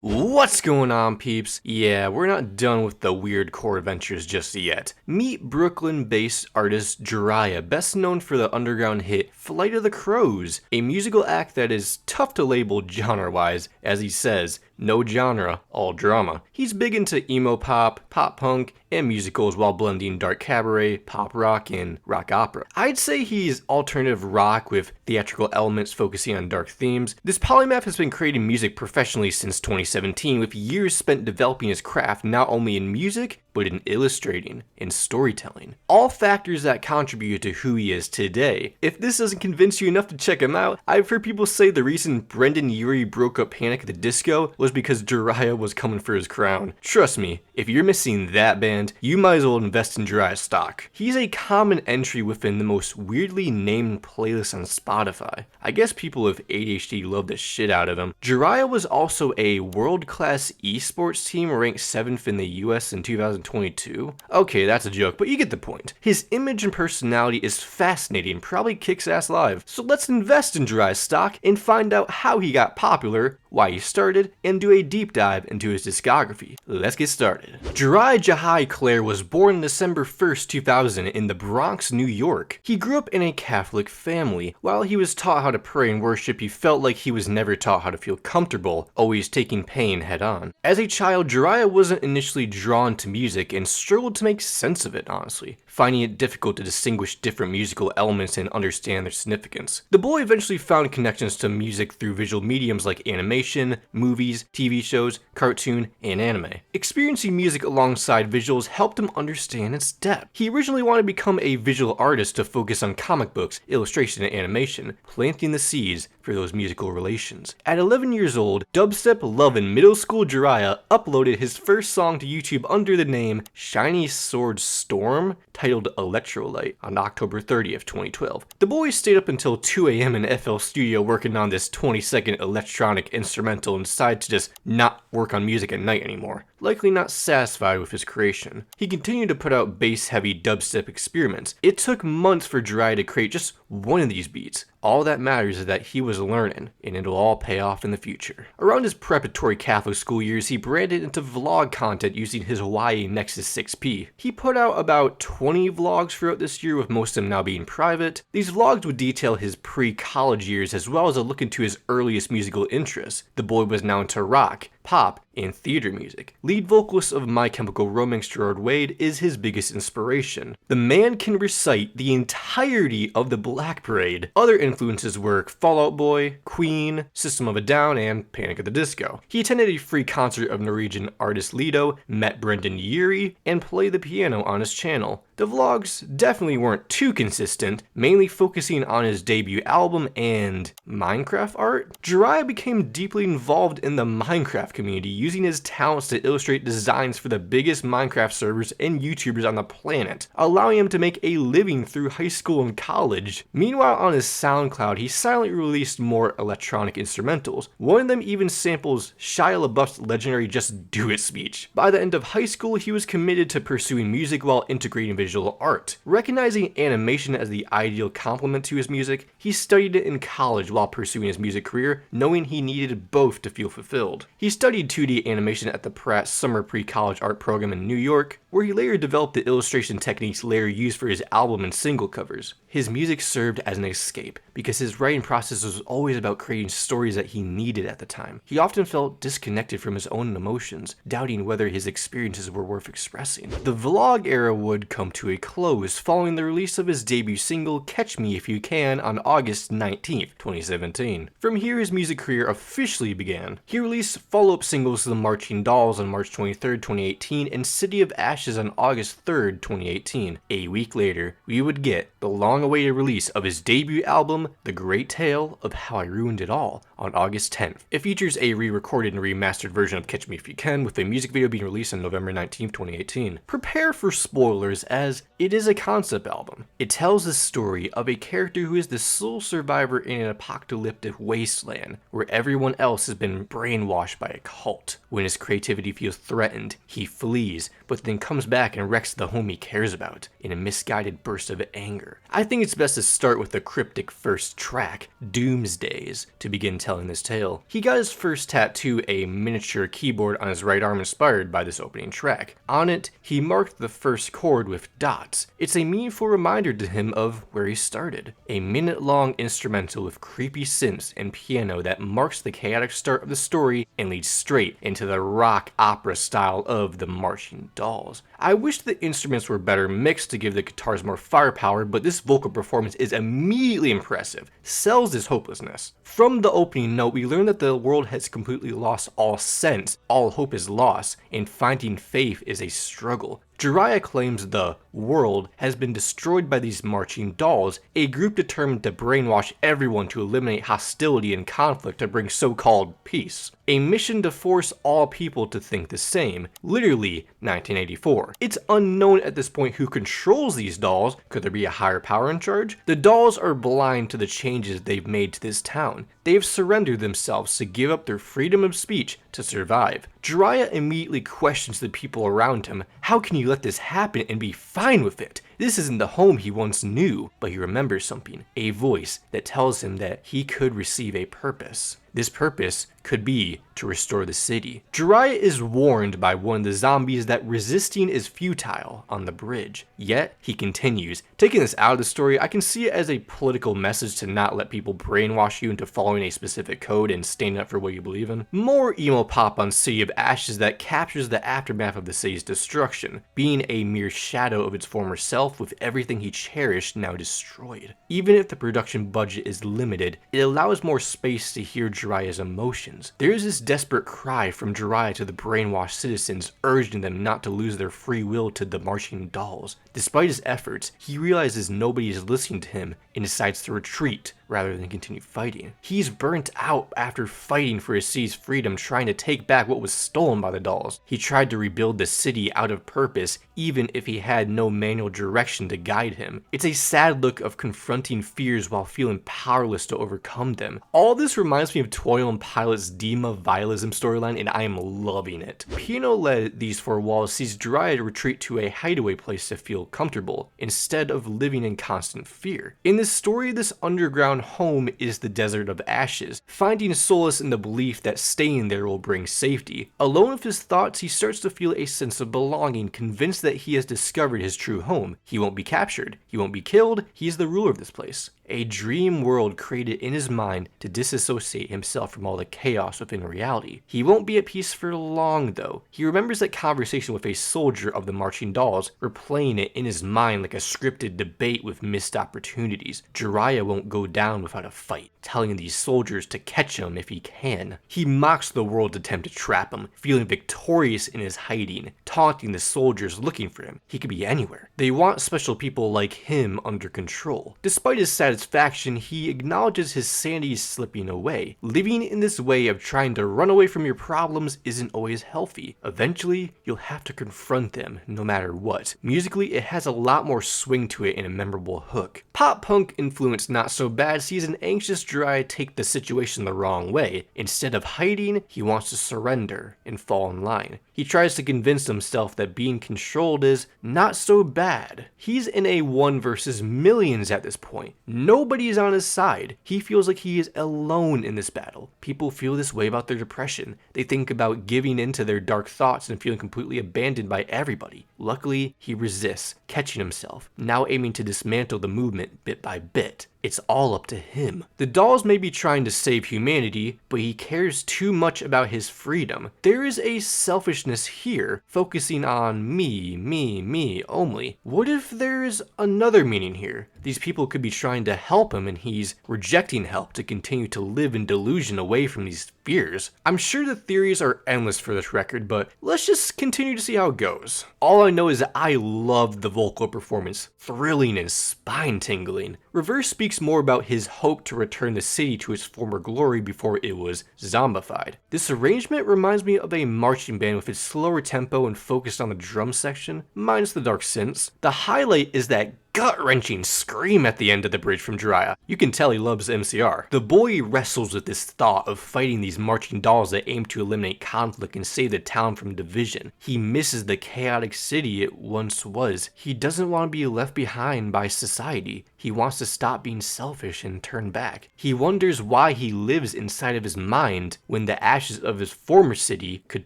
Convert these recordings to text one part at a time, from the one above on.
What's going on, peeps? Yeah, we're not done with the weird core adventures just yet. Meet Brooklyn-based artist Jhariah, best known for the underground hit Flight of the Crows, a musical act that is tough to label genre-wise, as he says, no genre, all drama. He's big into emo-pop, pop-punk, and musicals while blending dark cabaret, pop rock, and rock opera. I'd say he's alternative rock with theatrical elements focusing on dark themes. This polymath has been creating music professionally since 2017, with years spent developing his craft not only in music, but in illustrating and storytelling. All factors that contribute to who he is today. If this doesn't convince you enough to check him out, I've heard people say the reason Brendon Urie broke up Panic at the Disco was because Jhariah was coming for his crown. Trust me, if you're missing that band, you might as well invest in Jhariah stock. He's a common entry within the most weirdly named playlists on Spotify. I guess people with ADHD love the shit out of him. Jhariah was also a world-class esports team ranked 7th in the US in 2022. Okay, that's a joke, but you get the point. His image and personality is fascinating, probably kicks ass live. So let's invest in Jhariah stock and find out how he got popular, why he started, and do a deep dive into his discography. Let's get started. Jhariah Claire was born December 1st, 2000 in the Bronx, New York. He grew up in a Catholic family. While he was taught how to pray and worship, he felt like he was never taught how to feel comfortable, always taking pain head on. As a child, Jhariah wasn't initially drawn to music and struggled to make sense of it, honestly, finding it difficult to distinguish different musical elements and understand their significance. The boy eventually found connections to music through visual mediums like animation, movies, TV shows, cartoon, and anime. Experiencing music alongside visuals helped him understand its depth. He originally wanted to become a visual artist to focus on comic books, illustration, and animation, planting the seeds for those musical relations. At 11 years old, dubstep loving middle school Jhariah uploaded his first song to YouTube under the name Shiny Sword Storm, titled Electrolyte, on October 30th, 2012. The boy stayed up until 2 a.m. in FL Studio working on this 20-second electronic instrumental and decided to just not work on music at night anymore, likely not satisfied with his creation. He continued to put out bass-heavy dubstep experiments. It took months for Jhariah to create just one of these beats. All that matters is that he was learning, and it'll all pay off in the future. Around his preparatory Catholic school years, he branded into vlog content using his Hawaii Nexus 6P. He put out about 20 vlogs throughout this year, with most of them now being private. These vlogs would detail his pre-college years as well as a look into his earliest musical interests. The boy was now into rock, pop, and theater music. Lead vocalist of My Chemical Romance, Gerard Way, is his biggest inspiration. The man can recite the entirety of the Black Parade. Other influences were Fall Out Boy, Queen, System of a Down, and Panic at the Disco. He attended a free concert of Norwegian artist Lido, met Brendon Urie, and played the piano on his channel. The vlogs definitely weren't too consistent, mainly focusing on his debut album and Minecraft art. Jhariah became deeply involved in the Minecraft community, using his talents to illustrate designs for the biggest Minecraft servers and YouTubers on the planet, allowing him to make a living through high school and college. Meanwhile, on his SoundCloud, he silently released more electronic instrumentals. One of them even samples Shia LaBeouf's legendary Just Do It speech. By the end of high school, he was committed to pursuing music while integrating visual art. Recognizing animation as the ideal complement to his music, he studied it in college while pursuing his music career, knowing he needed both to feel fulfilled. He studied 2D animation at the Pratt Summer Pre-College Art Program in New York, where he later developed the illustration techniques later used for his album and single covers. His music served as an escape, because his writing process was always about creating stories that he needed at the time. He often felt disconnected from his own emotions, doubting whether his experiences were worth expressing. The vlog era would come to a close following the release of his debut single Catch Me If You Can on August 19th, 2017. From here, his music career officially began. He released follow-up singles to The Marching Dolls on March 23rd, 2018, and City of Ashes on August 3rd, 2018. A week later, we would get the long-awaited release of his debut album, The Great Tale of How I Ruined It All, on August 10th. It features a re-recorded and remastered version of Catch Me If You Can, with a music video being released on November 19th, 2018. Prepare for spoilers, as it is a concept album. It tells the story of a character who is the sole survivor in an apocalyptic wasteland, where everyone else has been brainwashed by a cult. When his creativity feels threatened, he flees, but then comes back and wrecks the home he cares about in a misguided burst of anger. I think it's best to start with the cryptic first track, Doomsdays, to begin telling telling this tale. He got his first tattoo, a miniature keyboard on his right arm inspired by this opening track. On it, he marked the first chord with dots. It's a meaningful reminder to him of where he started. A minute-long instrumental with creepy synths and piano that marks the chaotic start of the story and leads straight into the rock opera style of the Marching Dolls. I wish the instruments were better mixed to give the guitars more firepower, but this vocal performance is immediately impressive, sells his hopelessness. From the opening note, we learn that the world has completely lost all sense, all hope is lost, and finding faith is a struggle. Jhariah claims the world has been destroyed by these marching dolls, a group determined to brainwash everyone to eliminate hostility and conflict to bring so-called peace. A mission to force all people to think the same, literally 1984. It's unknown at this point who controls these dolls. Could there be a higher power in charge? The dolls are blind to the changes they've made to this town. They've surrendered themselves to give up their freedom of speech to survive. Jhariah immediately questions the people around him. How can you let this happen and be fine with it? This isn't the home he once knew, but he remembers something, a voice that tells him that he could receive a purpose. This purpose could be to restore the city. Jhariah is warned by one of the zombies that resisting is futile on the bridge. Yet, he continues. Taking this out of the story, I can see it as a political message to not let people brainwash you into following a specific code and standing up for what you believe in. More Emo-Pop on City of Ashes that captures the aftermath of the city's destruction, being a mere shadow of its former self with everything he cherished now destroyed. Even if the production budget is limited, it allows more space to hear Jhariah's emotions. There is this desperate cry from Jhariah to the brainwashed citizens, urging them not to lose their free will to the marching dolls. Despite his efforts, he realizes nobody is listening to him and decides to retreat rather than continue fighting. He's burnt out after fighting for his city's freedom, trying to take back what was stolen by the dolls. He tried to rebuild the city out of purpose, even if he had no manual direction to guide him. It's a sad look of confronting fears while feeling powerless to overcome them. All this reminds me of Toil and Pilot's Dima Vialism storyline, and I am loving it. Piano led These Four Walls sees Jhariah retreat to a hideaway place to feel comfortable, instead of living in constant fear. In this story, this underground home is the Desert of Ashes, finding solace in the belief that staying there will bring safety. Alone with his thoughts, he starts to feel a sense of belonging, convinced that he has discovered his true home. He won't be captured, he won't be killed, he's the ruler of this place. A dream world created in his mind to disassociate himself from all the chaos within reality. He won't be at peace for long though. He remembers that conversation with a soldier of the Marching Dolls, replaying it in his mind like a scripted debate with missed opportunities. Jhariah won't go down without a fight, telling these soldiers to catch him if he can. He mocks the world's attempt to trap him, feeling victorious in his hiding, taunting the soldiers looking for him. He could be anywhere. They want special people like him under control. Despite his satisfaction, he acknowledges his sanity is slipping away. Living in this way of trying to run away from your problems isn't always healthy. Eventually, you'll have to confront them, no matter what. Musically, it has a lot more swing to it and a memorable hook. Pop punk influence not so bad sees an anxious Jhariah take the situation the wrong way. Instead of hiding, he wants to surrender and fall in line. He tries to convince himself that being controlled is not so bad. He's in a one versus millions at this point. Nobody is on his side. He feels like he is alone in this battle. People feel this way about their depression. They think about giving into their dark thoughts and feeling completely abandoned by everybody. Luckily, he resists, catching himself, now aiming to dismantle the movement bit by bit. It's all up to him. The dolls may be trying to save humanity, but he cares too much about his freedom. There is a selfishness here, focusing on me only. What if there's another meaning here? These people could be trying to help him and he's rejecting help to continue to live in delusion away from these fears. I'm sure the theories are endless for this record, but let's just continue to see how it goes. All I know is that I loved the vocal performance, thrilling and spine-tingling. Reverse speaks more about his hope to return the city to its former glory before it was zombified. This arrangement reminds me of a marching band with its slower tempo and focused on the drum section, minus the dark synths. The highlight is that gut-wrenching scream at the end of the bridge from Jhariah. You can tell he loves MCR. The boy wrestles with this thought of fighting these marching dolls that aim to eliminate conflict and save the town from division. He misses the chaotic city it once was. He doesn't want to be left behind by society. He wants to stop being selfish and turn back. He wonders why he lives inside of his mind when the ashes of his former city could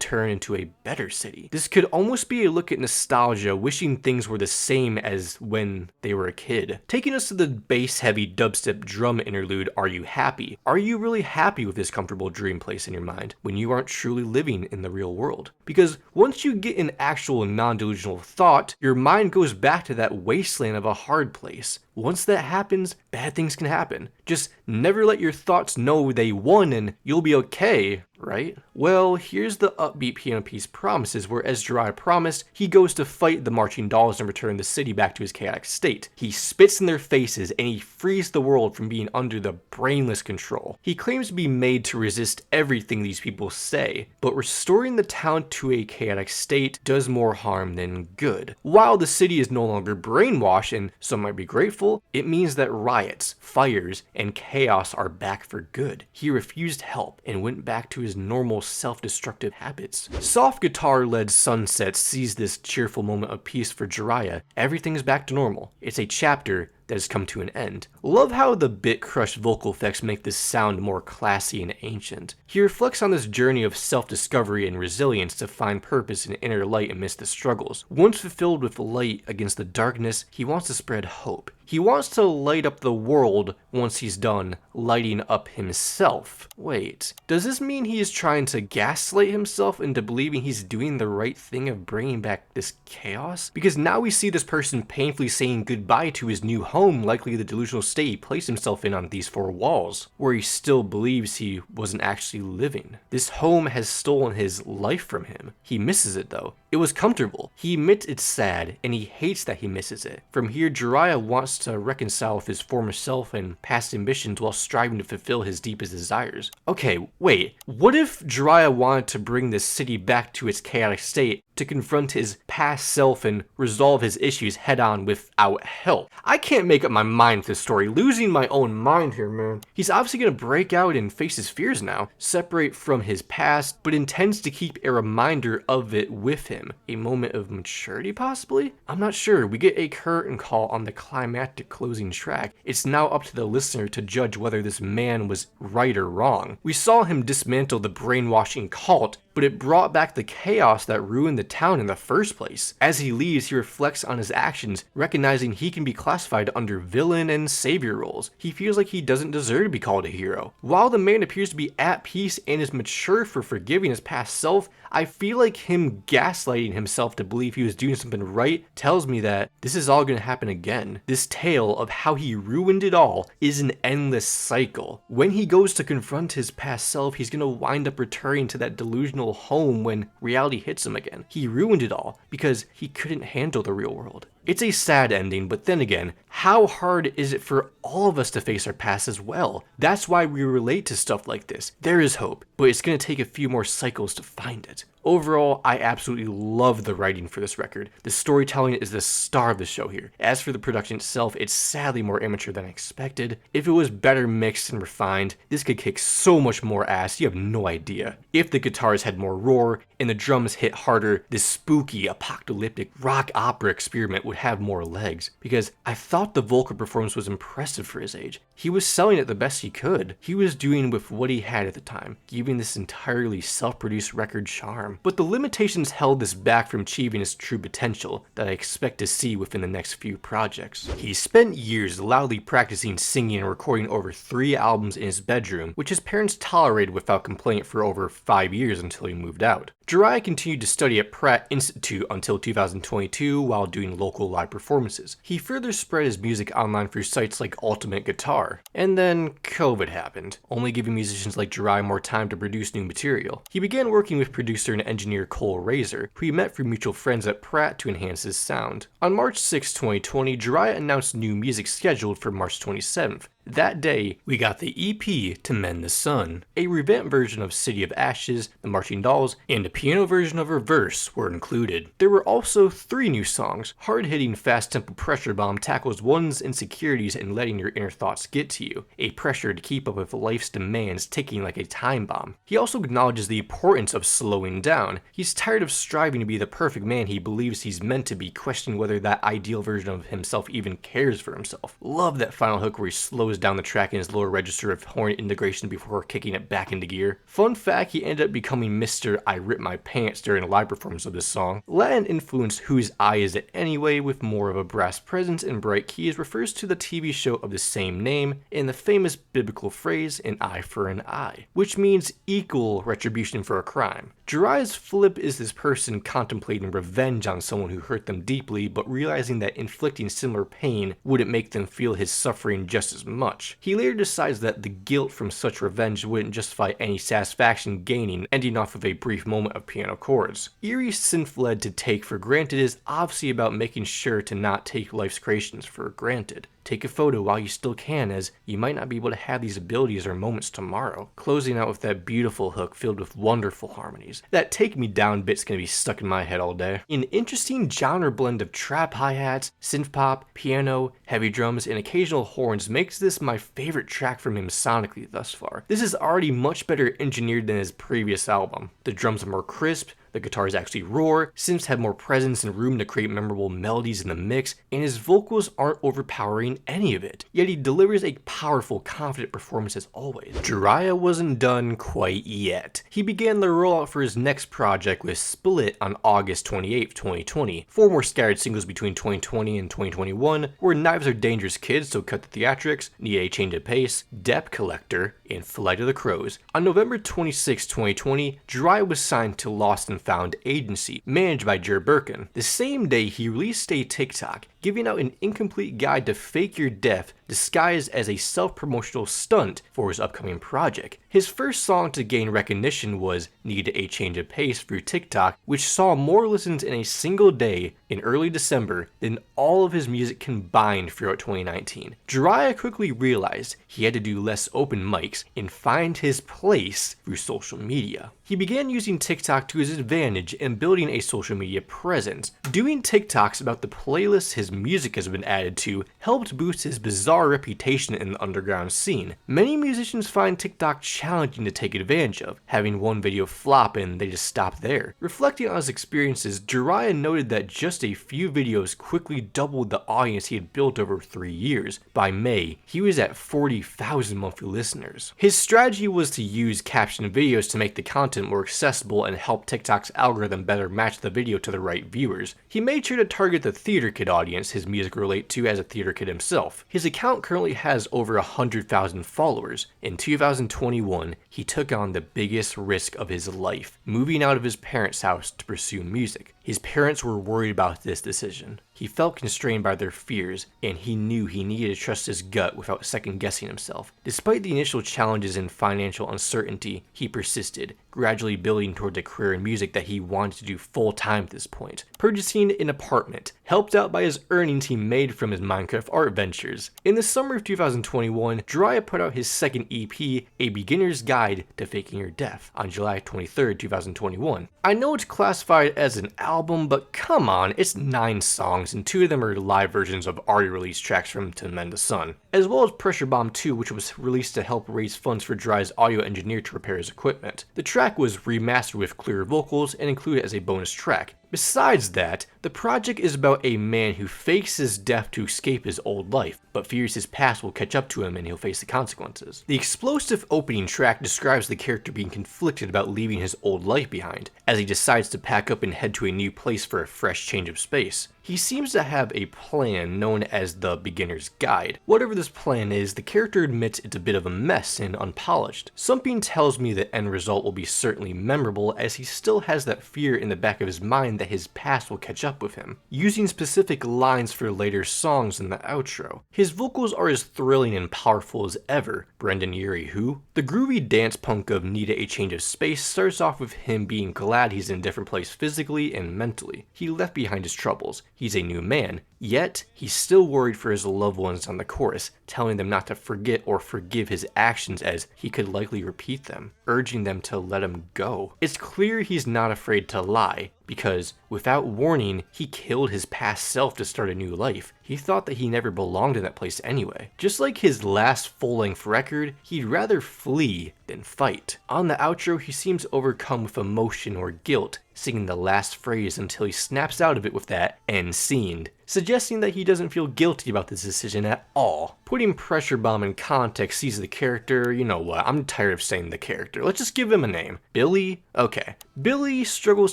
turn into a better city. This could almost be a look at nostalgia, wishing things were the same as when they were a kid. Taking us to the bass-heavy dubstep drum interlude, Are You Happy? Are you really happy with this comfortable dream place in your mind when you aren't truly living in the real world? Because once you get an actual non-delusional thought, your mind goes back to that wasteland of a hard place. Once that happens, bad things can happen. Just never let your thoughts know they won and you'll be okay, right? Well, here's the upbeat piano piece Promises, where as Jhariah promised, he goes to fight the marching dolls and return the city back to his chaotic state. He spits in their faces and he frees the world from being under the brainless control. He claims to be made to resist everything these people say, but restoring the town to a chaotic state does more harm than good. While the city is no longer brainwashed, and some might be grateful, it means that riots, fires, and chaos are back for good. He refused help and went back to his normal self-destructive habits. Soft guitar-led Sunset sees this cheerful moment of peace for Jhariah. Everything's back to normal. It's a chapter that has come to an end. Love how the bit-crushed vocal effects make this sound more classy and ancient. He reflects on this journey of self-discovery and resilience to find purpose and inner light amidst the struggles. Once fulfilled with light against the darkness, he wants to spread hope. He wants to light up the world once he's done lighting up himself. Wait, does this mean he is trying to gaslight himself into believing he's doing the right thing of bringing back this chaos? Because now we see this person painfully saying goodbye to his new home, likely the delusional state he placed himself in on these four walls, where he still believes he wasn't actually living. This home has stolen his life from him. He misses it though. It was comfortable. He admits it's sad, and he hates that he misses it. From here, Jhariah wants to reconcile with his former self and past ambitions while striving to fulfill his deepest desires. Okay, wait. What if Jhariah wanted to bring this city back to its chaotic state to confront his past self and resolve his issues head-on without help? I can't make up my mind with this story. Losing my own mind here, man. He's obviously gonna break out and face his fears now, separate from his past, but intends to keep a reminder of it with him. A moment of maturity, possibly? I'm not sure. We get a curtain call on the climactic closing track. It's now up to the listener to judge whether this man was right or wrong. We saw him dismantle the brainwashing cult, but it brought back the chaos that ruined the town in the first place. As he leaves, he reflects on his actions, recognizing he can be classified under villain and savior roles. He feels like he doesn't deserve to be called a hero. While the man appears to be at peace and is mature for forgiving his past self, I feel like him gaslighting himself to believe he was doing something right tells me that this is all going to happen again. This tale of how he ruined it all is an endless cycle. When he goes to confront his past self, he's going to wind up returning to that delusional home when reality hits him again. He ruined it all because he couldn't handle the real world. It's a sad ending, but then again, how hard is it for all of us to face our past as well? That's why we relate to stuff like this. There is hope, but it's going to take a few more cycles to find it. Overall, I absolutely love the writing for this record. The storytelling is the star of the show here. As for the production itself, it's sadly more amateur than I expected. If it was better mixed and refined, this could kick so much more ass, you have no idea. If the guitars had more roar and the drums hit harder, this spooky, apocalyptic rock opera experiment would have more legs. Because I thought the vocal performance was impressive for his age. He was selling it the best he could. He was doing with what he had at the time, giving this entirely self-produced record charm. But the limitations held this back from achieving his true potential that I expect to see within the next few projects. He spent years loudly practicing singing and recording over 3 albums in his bedroom, which his parents tolerated without complaint for over 5 years until he moved out. Jhariah continued to study at Pratt Institute until 2022 while doing local live performances. He further spread his music online through sites like Ultimate Guitar. And then COVID happened, only giving musicians like Jhariah more time to produce new material. He began working with producer and engineer Cole Razor, who he met through mutual friends at Pratt to enhance his sound. On March 6, 2020, Jhariah announced new music scheduled for March 27th. That day, we got the EP To Mend the Sun. A revamped version of City of Ashes, The Marching Dolls, and a piano version of Reverse were included. There were also 3 new songs. Hard-hitting, fast-tempo Pressure Bomb tackles one's insecurities and letting your inner thoughts get to you, a pressure to keep up with life's demands ticking like a time bomb. He also acknowledges the importance of slowing down. He's tired of striving to be the perfect man he believes he's meant to be, questioning whether that ideal version of himself even cares for himself. Love that final hook where he slows down the track in his lower register of horn integration before kicking it back into gear. Fun fact, he ended up becoming Mr. I Rip My Pants during a live performance of this song. Latin influence Whose Eye Is It Anyway, with more of a brass presence and bright keys, refers to the TV show of the same name and the famous biblical phrase, an eye for an eye, which means equal retribution for a crime. Jhariah's flip is this person contemplating revenge on someone who hurt them deeply, but realizing that inflicting similar pain wouldn't make them feel his suffering just as much. He later decides that the guilt from such revenge wouldn't justify any satisfaction gaining, ending off with a brief moment of piano chords. Urie's synth-led To Take for Granted is obviously about making sure to not take life's creations for granted. Take a photo while you still can, as you might not be able to have these abilities or moments tomorrow. Closing out with that beautiful hook filled with wonderful harmonies. That Take Me Down bit's gonna be stuck in my head all day. An interesting genre blend of trap hi-hats, synth pop, piano, heavy drums, and occasional horns makes this my favorite track from him sonically thus far. This is already much better engineered than his previous album. The drums are more crisp, the guitars actually roar, synths have more presence and room to create memorable melodies in the mix, and his vocals aren't overpowering any of it. Yet he delivers a powerful, confident performance as always. Jhariah wasn't done quite yet. He began the rollout for his next project with Split on August 28, 2020. 4 more scattered singles between 2020 and 2021 were Knives Are Dangerous Kids, So Cut the Theatrics, Need a Change of Pace, Debt Collector, and Flight of the Crows. On November 26, 2020, Jhariah was signed to Lost and Found agency, managed by Jer Birkin. The same day, he released a TikTok giving out an incomplete guide to fake your death disguised as a self-promotional stunt for his upcoming project. His first song to gain recognition was Need a Change of Pace through TikTok, which saw more listens in a single day in early December than all of his music combined throughout 2019. Jhariah quickly realized he had to do less open mics and find his place through social media. He began using TikTok to his advantage and building a social media presence. Doing TikToks about the playlists his music has been added to helped boost his bizarre reputation in the underground scene. Many musicians find TikTok challenging to take advantage of, having one video flop and they just stop there. Reflecting on his experiences, Jhariah noted that just a few videos quickly doubled the audience he had built over 3 years. By May, he was at 40,000 monthly listeners. His strategy was to use captioned videos to make the content more accessible and help TikTok's algorithm better match the video to the right viewers. He made sure to target the theater kid audience his music relate to as a theater kid himself. His account currently has over 100,000 followers. In 2021, he took on the biggest risk of his life, moving out of his parents' house to pursue music. His parents were worried about this decision. He felt constrained by their fears, and he knew he needed to trust his gut without second-guessing himself. Despite the initial challenges and financial uncertainty, he persisted, gradually building towards a career in music that he wanted to do full-time at this point. Purchasing an apartment, helped out by his earnings he made from his Minecraft art ventures. In the summer of 2021, Jhariah put out his second EP, A Beginner's Guide to Faking Your Death, on July 23, 2021. I know it's classified as an album, but come on, it's 9 songs, and 2 of them are live versions of already released tracks from To Mend the Sun, as well as Pressure Bomb 2, which was released to help raise funds for Jhariah's audio engineer to repair his equipment. The track was remastered with clearer vocals and included as a bonus track. Besides that, the project is about a man who fakes his death to escape his old life, but fears his past will catch up to him and he'll face the consequences. The explosive opening track describes the character being conflicted about leaving his old life behind, as he decides to pack up and head to a new place for a fresh change of space. He seems to have a plan known as the Beginner's Guide. Whatever this plan is, the character admits it's a bit of a mess and unpolished. Something tells me the end result will be certainly memorable, as he still has that fear in the back of his mind that his past will catch up with him, using specific lines for later songs in the outro. His vocals are as thrilling and powerful as ever. Brendon Urie, who? The groovy dance punk of Need a Change of Space starts off with him being glad he's in a different place physically and mentally. He left behind his troubles, he's a new man. Yet, he's still worried for his loved ones on the chorus, telling them not to forget or forgive his actions as he could likely repeat them, urging them to let him go. It's clear he's not afraid to lie, because without warning, he killed his past self to start a new life. He thought that he never belonged in that place anyway. Just like his last full-length record, he'd rather flee than fight. On the outro, he seems overcome with emotion or guilt, singing the last phrase until he snaps out of it with that "end scene," suggesting that he doesn't feel guilty about this decision at all. Putting Pressure Bomb in context sees the character, you know what, I'm tired of saying the character, let's just give him a name. Billy? Okay. Billy struggles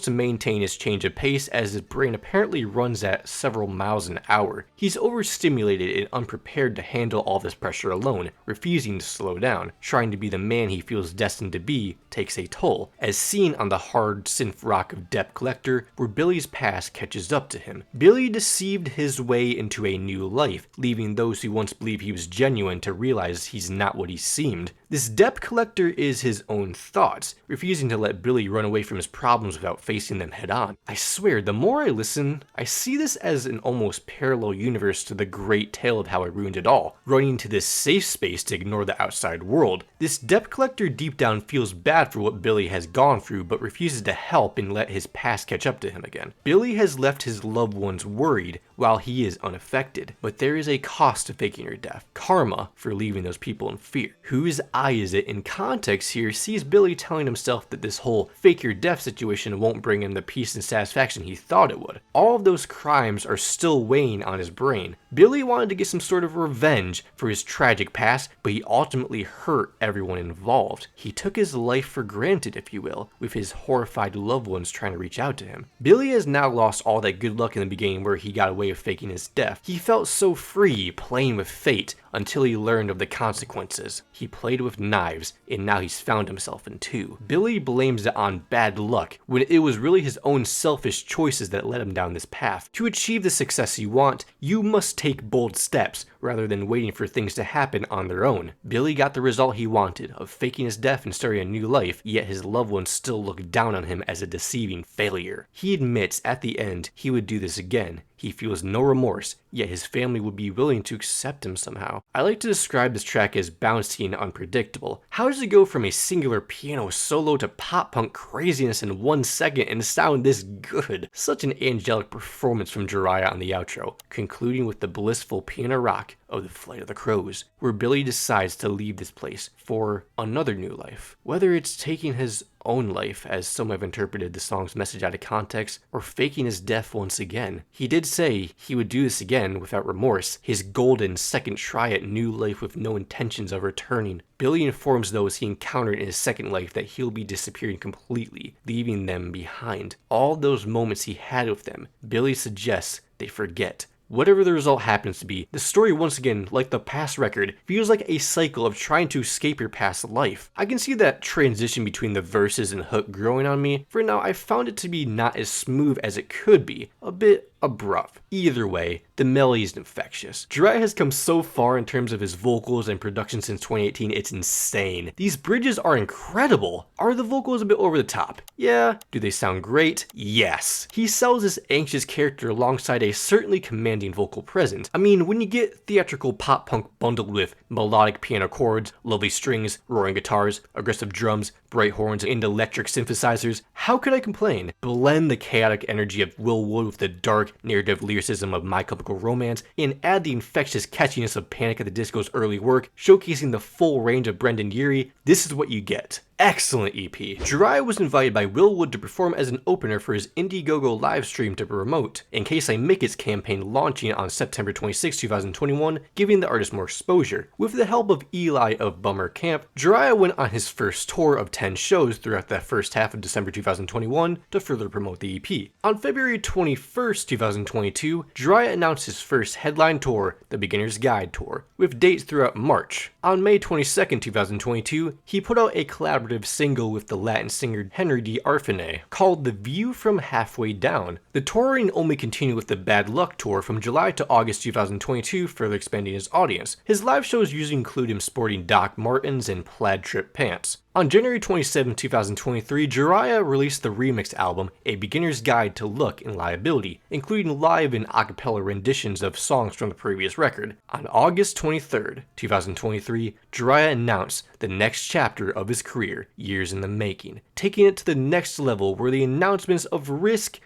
to maintain his change of pace as his brain apparently runs at several miles an hour. He's overstimulated and unprepared to handle all this pressure alone, refusing to slow down. Trying to be the man he feels destined to be takes a toll, as seen on the hard synth rock of Debt Collector, where Billy's past catches up to him. Billy deceived his way into a new life, leaving those who once believed he was genuine to realize he's not what he seemed. This Debt Collector is his own thoughts, refusing to let Billy run away from his problems without facing them head on. I swear, the more I listen, I see this as an almost parallel universe to the great tale of how I ruined it all, running to this safe space to ignore the outside world. This Debt Collector deep down feels bad for what Billy has gone through, but refuses to help and let his past catch up to him again. Billy has left his loved ones worried, while he is unaffected, but there is a cost to faking your death. Karma for leaving those people in fear. Whose eye is it in context here sees Billy telling himself that this whole fake your death situation won't bring him the peace and satisfaction he thought it would. All of those crimes are still weighing on his brain. Billy wanted to get some sort of revenge for his tragic past, but he ultimately hurt everyone involved. He took his life for granted, if you will, with his horrified loved ones trying to reach out to him. Billy has now lost all that good luck in the beginning where he got away with faking his death. He felt so free playing with fate until he learned of the consequences. He played with knives, and now he's found himself in two. Billy blames it on bad luck, when it was really his own selfish choices that led him down this path. To achieve the success you want, you must take bold steps, rather than waiting for things to happen on their own. Billy got the result he wanted, of faking his death and starting a new life, yet his loved ones still look down on him as a deceiving failure. He admits at the end he would do this again. He feels no remorse, yet his family would be willing to accept him somehow. I like to describe this track as bouncy and unpredictable. How does it go from a singular piano solo to pop-punk craziness in 1 second and sound this good? Such an angelic performance from Jhariah on the outro, concluding with the blissful piano rock of The Flight of the Crows, where Billy decides to leave this place for another new life. Whether it's taking his own life, as some have interpreted the song's message out of context, or faking his death once again. He did say he would do this again without remorse, his golden second try at new life with no intentions of returning. Billy informs those he encountered in his second life that he'll be disappearing completely, leaving them behind. All those moments he had with them, Billy suggests they forget. Whatever the result happens to be, the story once again, like the past record, feels like a cycle of trying to escape your past life. I can see that transition between the verses and hook growing on me. For now, I found it to be not as smooth as it could be, a bit abrupt. Either way, the melody is infectious. Jiah has come so far in terms of his vocals and production since 2018, it's insane. These bridges are incredible. Are the vocals a bit over the top? Yeah. Do they sound great? Yes. He sells this anxious character alongside a certainly commanding vocal presence. I mean, when you get theatrical pop punk bundled with melodic piano chords, lovely strings, roaring guitars, aggressive drums, bright horns, and electric synthesizers, how could I complain? Blend the chaotic energy of Will Wood with the dark narrative lyricism of My Chemical Romance, and add the infectious catchiness of Panic at the Disco's early work, showcasing the full range of Brendon Urie. This is what you get. Excellent EP. Jhariah was invited by Will Wood to perform as an opener for his Indiegogo live stream to promote In Case I Make It's campaign launching on September 26, 2021, giving the artist more exposure. With the help of Eli of Bummer Camp, Jhariah went on his first tour of 10 shows throughout the first half of December 2021 to further promote the EP. On February 21st, 2022, Jhariah announced his first headline tour, the Beginner's Guide Tour, with dates throughout March. On May 22nd, 2022, he put out a collab collaborative single with the Latin singer Henry D. Arfine, called The View from Halfway Down. The touring only continued with the Bad Luck Tour from July to August 2022, further expanding his audience. His live shows usually include him sporting Doc Martens and plaid trip pants. On January 27, 2023, Jhariah released the remix album, A Beginner's Guide to Look and Liability, including live and a cappella renditions of songs from the previous record. On August 23, 2023, Jhariah announced the next chapter of his career, years in the making, taking it to the next level were the announcements of Risk,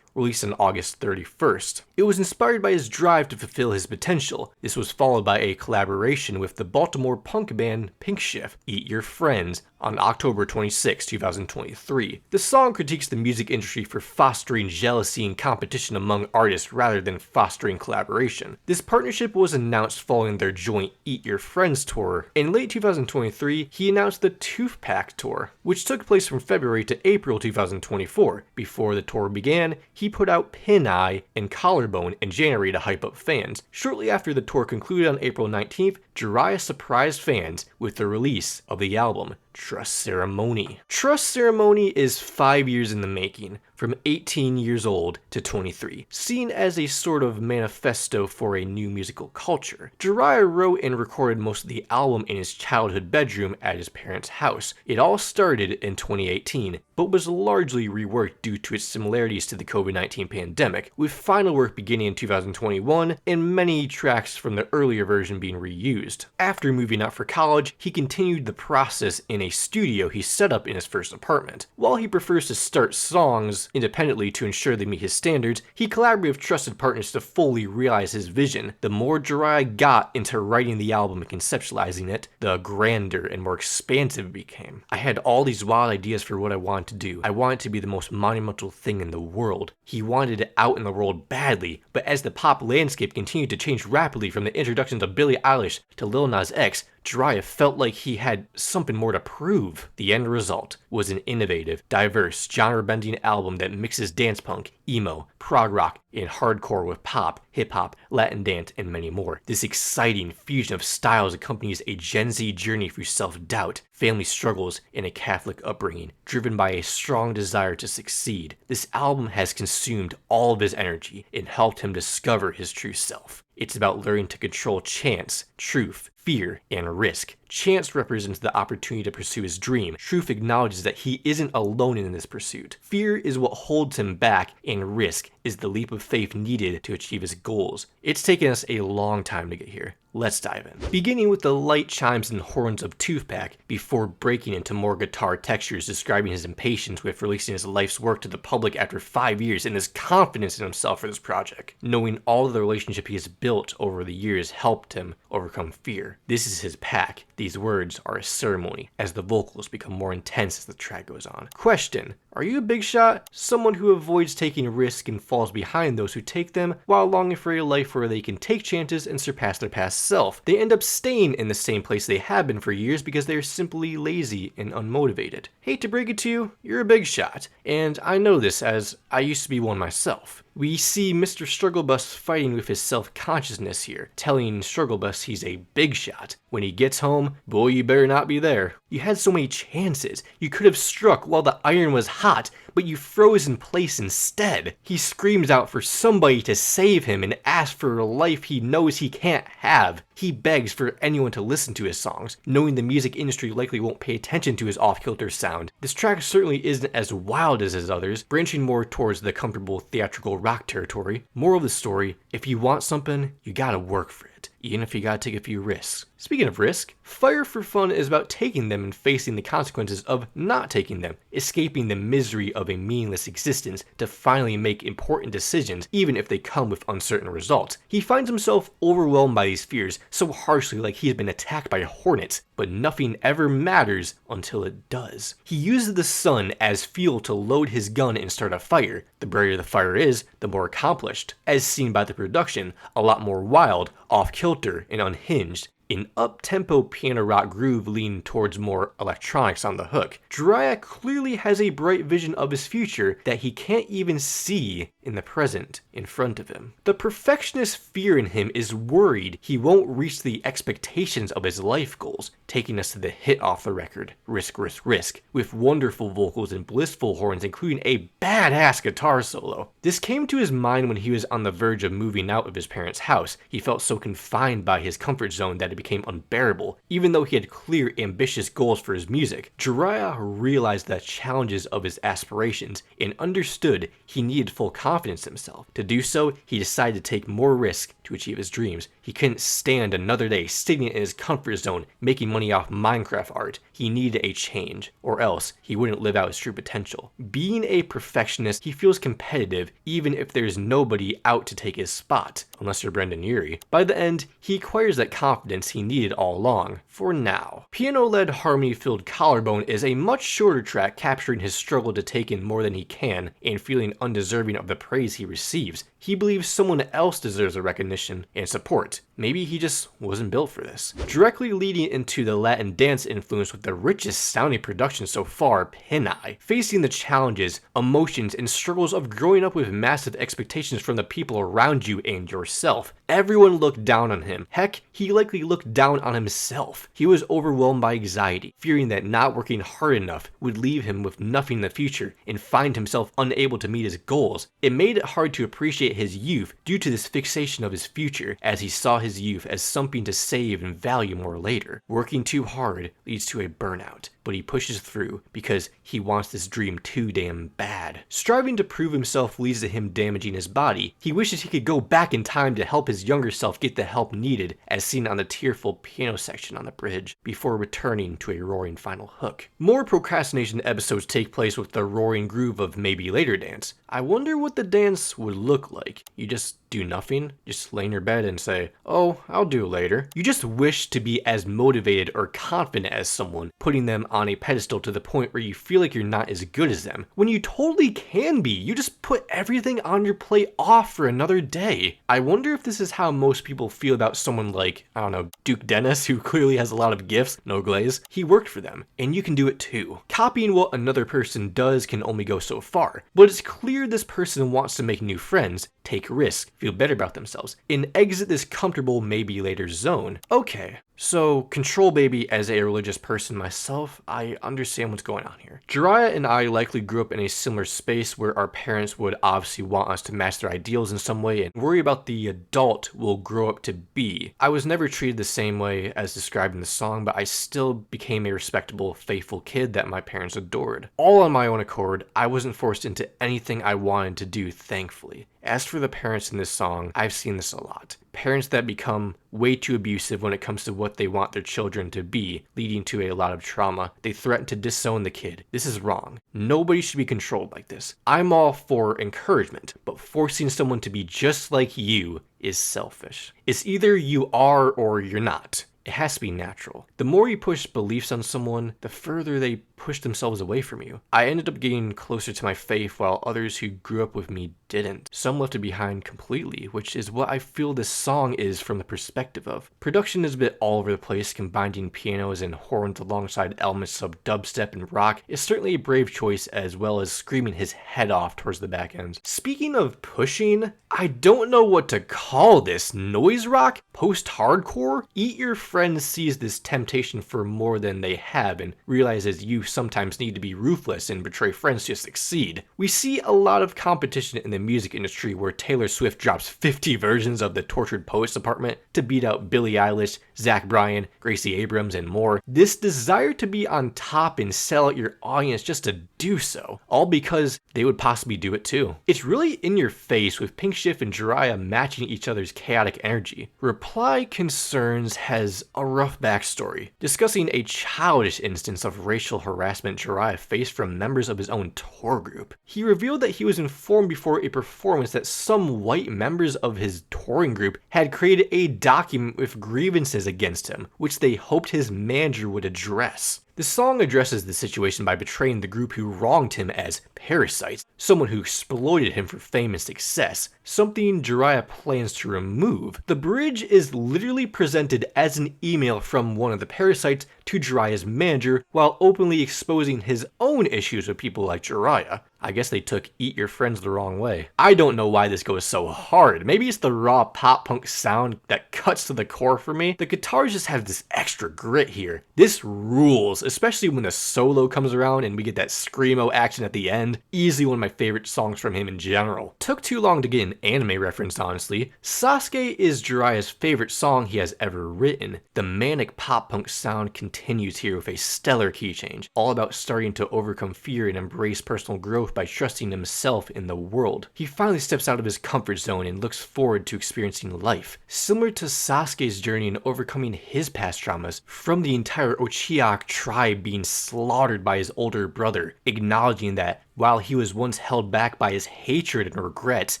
released on August 31st. It was inspired by his drive to fulfill his potential. This was followed by a collaboration with the Baltimore punk band Pink Shift, Eat Your Friends, on October 26, 2023. The song critiques the music industry for fostering jealousy and competition among artists rather than fostering collaboration. This partnership was announced following their joint Eat Your Friends tour. In late 2023, he announced the Tooth Pack tour, which took place from February to April 2024. Before the tour began, he put out Pin Eye and Collarbone in January to hype up fans. Shortly after the tour concluded on April 19th, Jhariah surprised fans with the release of the album Trust Ceremony. Trust Ceremony is 5 years in the making, from 18 years old to 23, seen as a sort of manifesto for a new musical culture. Jhariah wrote and recorded most of the album in his childhood bedroom at his parents' house. It all started in 2018, but was largely reworked due to its similarities to the COVID-19 pandemic, with final work beginning in 2021 and many tracks from the earlier version being reused. After moving out for college, he continued the process in a studio he set up in his first apartment. While he prefers to start songs independently to ensure they meet his standards, he collaborated with trusted partners to fully realize his vision. The more Jhariah got into writing the album and conceptualizing it, the grander and more expansive it became. I had all these wild ideas for what I wanted to do. I wanted to be the most monumental thing in the world. He wanted it out in the world badly, but as the pop landscape continued to change rapidly from the introductions of Billie Eilish to Lil Nas X, Jhariah felt like he had something more to prove. The end result was an innovative, diverse, genre-bending album that mixes dance punk, emo, prog rock, and hardcore with pop, hip-hop, Latin dance, and many more. This exciting fusion of styles accompanies a Gen Z journey through self-doubt, family struggles, and a Catholic upbringing, driven by a strong desire to succeed. This album has consumed all of his energy and helped him discover his true self. It's about learning to control chance, truth, fear, and risk. Chance represents the opportunity to pursue his dream. Truth acknowledges that he isn't alone in this pursuit. Fear is what holds him back, and risk is the leap of faith needed to achieve his goals. It's taken us a long time to get here. Let's dive in. Beginning with the light chimes and horns of Tooth Pack, before breaking into more guitar textures describing his impatience with releasing his life's work to the public after 5 years and his confidence in himself for this project. Knowing all of the relationship he has built over the years helped him overcome fear. This is his pack. These words are a ceremony, as the vocals become more intense as the track goes on. Question: are you a big shot? Someone who avoids taking risks and falls behind those who take them, while longing for a life where they can take chances and surpass their past self. They end up staying in the same place they have been for years because they are simply lazy and unmotivated. Hate to break it to you, you're a big shot, and I know this as I used to be one myself. We see Mr. Strugglebus fighting with his self-consciousness here, telling Strugglebus he's a big shot. When he gets home, boy, you better not be there. You had so many chances. You could have struck while the iron was hot, but you froze in place instead. He screams out for somebody to save him and asks for a life he knows he can't have. He begs for anyone to listen to his songs, knowing the music industry likely won't pay attention to his off-kilter sound. This track certainly isn't as wild as his others, branching more towards the comfortable theatrical rock territory. Moral of the story, if you want something, you gotta work for it, even if you gotta take a few risks. Speaking of risk, Fire for Fun is about taking them and facing the consequences of not taking them, escaping the misery of a meaningless existence to finally make important decisions, even if they come with uncertain results. He finds himself overwhelmed by these fears so harshly, like he has been attacked by hornets, but nothing ever matters until it does. He uses the sun as fuel to load his gun and start a fire. The brighter the fire is, the more accomplished, as seen by the production, a lot more wild, off-kilter, and unhinged. An up-tempo piano rock groove leaning towards more electronics on the hook. Jhariah clearly has a bright vision of his future that he can't even see in the present in front of him. The perfectionist fear in him is worried he won't reach the expectations of his life goals. taking us to the hit off the record, Risk, Risk, Risk, with wonderful vocals and blissful horns, including a badass guitar solo. This came to his mind when he was on the verge of moving out of his parents' house. He felt so confined by his comfort zone that it became unbearable, even though he had clear, ambitious goals for his music. Jhariah realized the challenges of his aspirations and understood he needed full confidence in himself. To do so, he decided to take more risk to achieve his dreams. He couldn't stand another day sitting in his comfort zone making money off Minecraft art. He needed a change, or else he wouldn't live out his true potential. Being a perfectionist, he feels competitive even if there's nobody out to take his spot, unless you're Brendon Urie. By the end, he acquires that confidence he needed all along, for now. Piano-led harmony-filled Collarbone is a much shorter track capturing his struggle to take in more than he can and feeling undeserving of the praise he receives. He believes someone else deserves a recognition and support. Maybe he just wasn't built for this. Directly leading into the Latin dance influence with the richest sounding production so far, Pin-Eye. Facing the challenges, emotions, and struggles of growing up with massive expectations from the people around you and yourself. Everyone looked down on him. Heck, he likely looked down on himself. He was overwhelmed by anxiety, fearing that not working hard enough would leave him with nothing in the future and find himself unable to meet his goals. It made it hard to appreciate his youth due to this fixation of his future, as he saw his youth as something to save and value more later. Working too hard leads to a burnout, but he pushes through because he wants this dream too damn bad. Striving to prove himself leads to him damaging his body. He wishes he could go back in time to help his younger self get the help needed, as seen on the tearful piano section on the bridge, before returning to a roaring final hook. More procrastination episodes take place with the roaring groove of Maybe Later dance. I wonder what the dance would look like. You just do nothing? Just lay in your bed and say, oh, I'll do it later. You just wish to be as motivated or confident as someone, putting them on a pedestal to the point where you feel like you're not as good as them, when you totally can be. You just put everything on your plate off for another day. I wonder if this is how most people feel about someone like, I don't know, Duke Dennis, who clearly has a lot of gifts, no glaze. He worked for them, and you can do it too. Copying what another person does can only go so far, but it's clear this person wants to make new friends, take risks, feel better about themselves, and exit this comfortable maybe later zone. Okay, so control baby, as a religious person myself, I understand what's going on here. Jhariah and I likely grew up in a similar space where our parents would obviously want us to match their ideals in some way and worry about the adult we'll grow up to be. I was never treated the same way as described in the song, but I still became a respectable, faithful kid that my parents adored. All on my own accord, I wasn't forced into anything I wanted to do, thankfully. As for the parents in this song, I've seen this a lot. Parents that become way too abusive when it comes to what they want their children to be, leading to a lot of trauma. They threaten to disown the kid. This is wrong. Nobody should be controlled like this. I'm all for encouragement, but forcing someone to be just like you is selfish. It's either you are or you're not. It has to be natural. The more you push beliefs on someone, the further they push themselves away from you. I ended up getting closer to my faith while others who grew up with me didn't. Some left it behind completely, which is what I feel this song is from the perspective of. Production is a bit all over the place, combining pianos and horns alongside elements of dubstep and rock is certainly a brave choice, as well as screaming his head off towards the back ends. Speaking of pushing, I don't know what to call this. Noise rock? Post-hardcore? Eat Your Friend sees this temptation for more than they have and realizes you sometimes need to be ruthless and betray friends to succeed. We see a lot of competition in the music industry where Taylor Swift drops 50 versions of the Tortured Poets Department to beat out Billie Eilish, Zach Bryan, Gracie Abrams, and more. This desire to be on top and sell out your audience just to do so, all because they would possibly do it too. It's really in your face, with Pink Shift and Jhariah matching each other's chaotic energy. Reply Concerns has a rough backstory, discussing a childish instance of racial harassment Jhariah faced from members of his own tour group. He revealed that he was informed before a performance that some white members of his touring group had created a document with grievances against him, which they hoped his manager would address. The song addresses the situation by portraying the group who wronged him as parasites, someone who exploited him for fame and success, something Jhariah plans to remove. The bridge is literally presented as an email from one of the parasites to Jhariah's manager while openly exposing his own issues with people like Jhariah. I guess they took Eat Your Friends the wrong way. I don't know why this goes so hard. Maybe it's the raw pop punk sound that cuts to the core for me. The guitars just have this extra grit here. This rules, especially when the solo comes around and we get that screamo action at the end. Easily one of my favorite songs from him in general. Took too long to get an anime reference, honestly. Sasuke is Jhariah's favorite song he has ever written. The manic pop punk sound continues here with a stellar key change, all about starting to overcome fear and embrace personal growth by trusting himself in the world. He finally steps out of his comfort zone and looks forward to experiencing life. Similar to Sasuke's journey in overcoming his past traumas, from the entire Uchiha tribe being slaughtered by his older brother, acknowledging that while he was once held back by his hatred and regrets,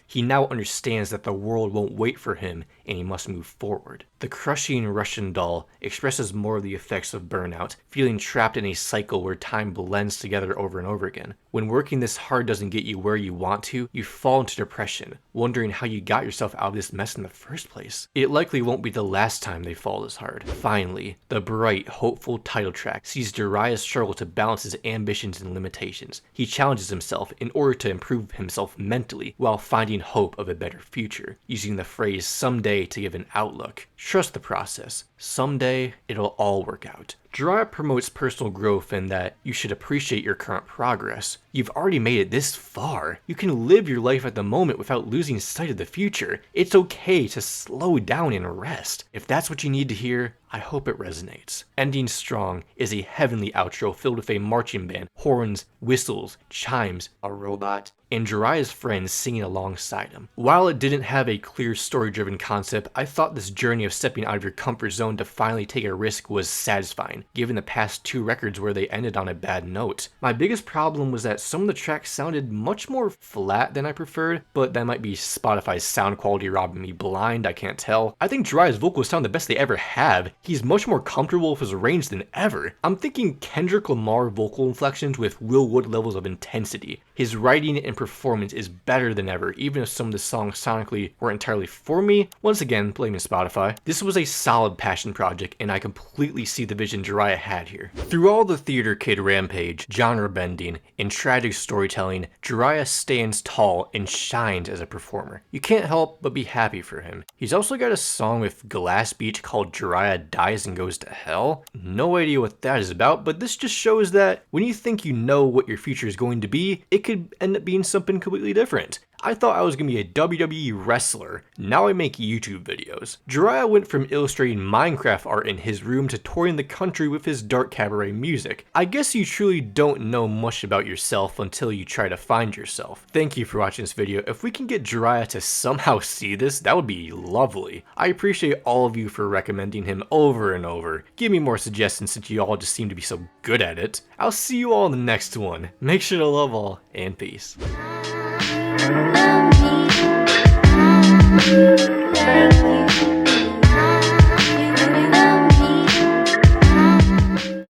he now understands that the world won't wait for him and he must move forward. The crushing Russian doll expresses more of the effects of burnout, feeling trapped in a cycle where time blends together over and over again. When working this hard doesn't get you where you want to, you fall into depression, wondering how you got yourself out of this mess in the first place. It likely won't be the last time they fall this hard. Finally, the bright, hopeful title track sees Jhariah struggle to balance his ambitions and limitations. He challenges himself in order to improve himself mentally while finding hope of a better future, using the phrase someday to give an outlook. Trust the process. Someday, it'll all work out. Jhariah promotes personal growth and that you should appreciate your current progress. You've already made it this far. You can live your life at the moment without losing sight of the future. It's okay to slow down and rest. If that's what you need to hear, I hope it resonates. Ending Strong is a heavenly outro filled with a marching band, horns, whistles, chimes, a robot, and Jhariah's friends singing alongside him. While it didn't have a clear story-driven concept, I thought this journey of stepping out of your comfort zone to finally take a risk was satisfying, given the past two records where they ended on a bad note. My biggest problem was that some of the tracks sounded much more flat than I preferred, but that might be Spotify's sound quality robbing me blind, I can't tell. I think Jhariah's vocals sound the best they ever have. He's much more comfortable with his range than ever. I'm thinking Kendrick Lamar vocal inflections with Will Wood levels of intensity. His writing and performance is better than ever, even if some of the songs sonically weren't entirely for me. Once again, blaming Spotify. This was a solid passion project, and I completely see the vision Jhariah had here. Through all the theater kid rampage, genre bending, and tragic storytelling, Jhariah stands tall and shines as a performer. You can't help but be happy for him. He's also got a song with Glass Beach called Jhariah Dies and Goes to Hell. No idea what that is about, but this just shows that when you think you know what your future is going to be, it could end up being something completely different. I thought I was going to be a WWE wrestler, now I make YouTube videos. Jhariah went from illustrating Minecraft art in his room to touring the country with his dark cabaret music. I guess you truly don't know much about yourself until you try to find yourself. Thank you for watching this video. If we can get Jhariah to somehow see this, that would be lovely. I appreciate all of you for recommending him over and over. Give me more suggestions since you all just seem to be so good at it. I'll see you all in the next one. Make sure to love all, and peace.